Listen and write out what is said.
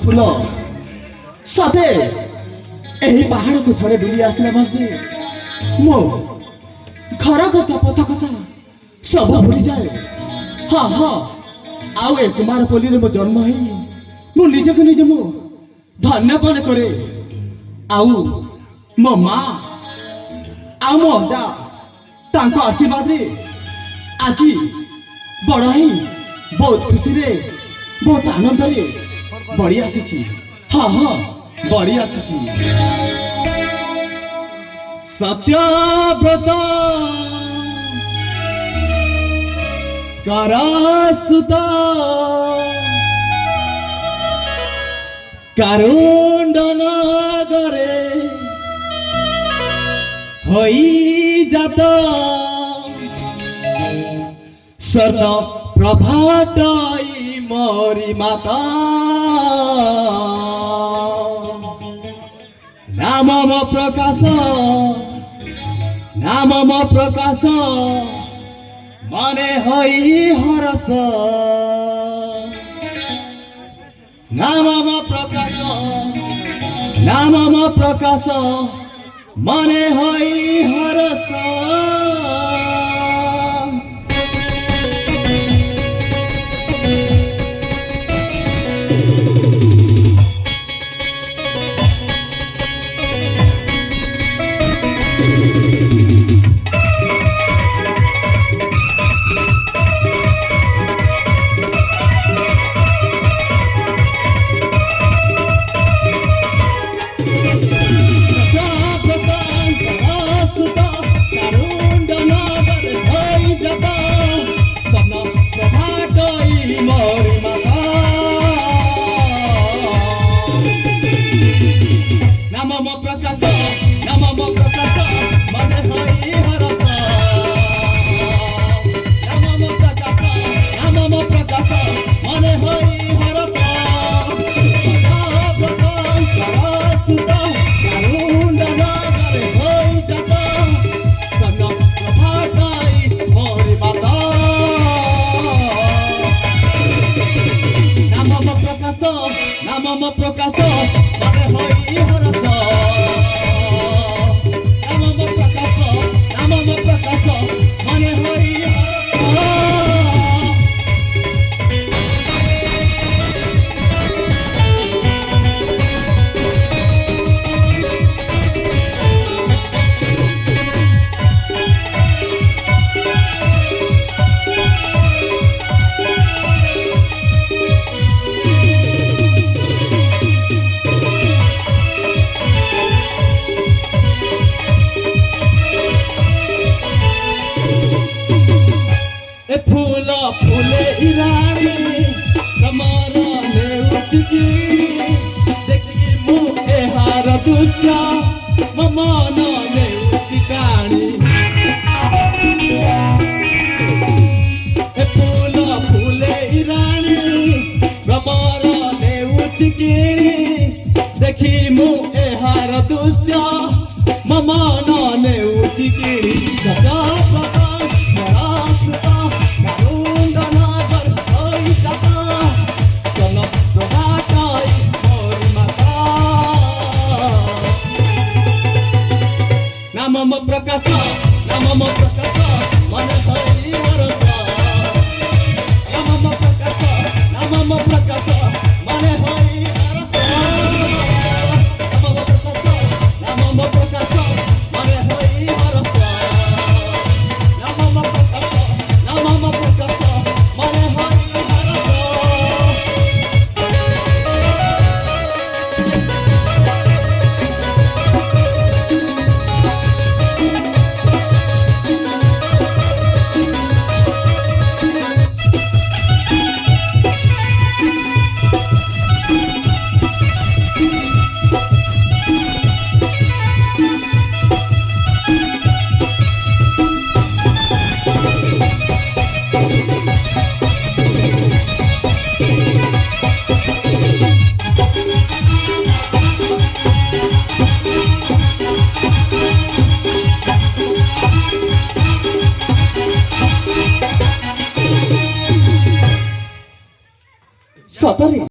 फूल सते एही पहाड़ को थोड़े बुली आसला मात्रे मो घर कचा पथ कचा सब भूली जाए। हाँ हाँ आउ ए कुमार पल्ली रे मो जन्म है मो निज को निज मो धन्य मन करे। आउ मो माँ आउ मो अजा तांको आशीर्वाद रे आज बड़ ही बहुत खुशी रे बहुत आनंद रे बढ़ी आसी। हाँ हाँ बढ़ी आसी। सत्यव्रत करासुत कारुण्डन करे हई जात स्वर्ण प्रभातई मोरी माता नाम प्रकाश मने हई हरस नाम प्रकाश मने हई हरस। नाम प्रकाश मने हई हरस नाम प्रकाश मने हई फूले इरानी कमरा में उठकी देखी मुझे हार दूसरा ममाना में उठकानी फूले इरानी कमरा में उठकी देखी मुझे हार दूसरा ममाना में उठकी नाम प्रकाश मन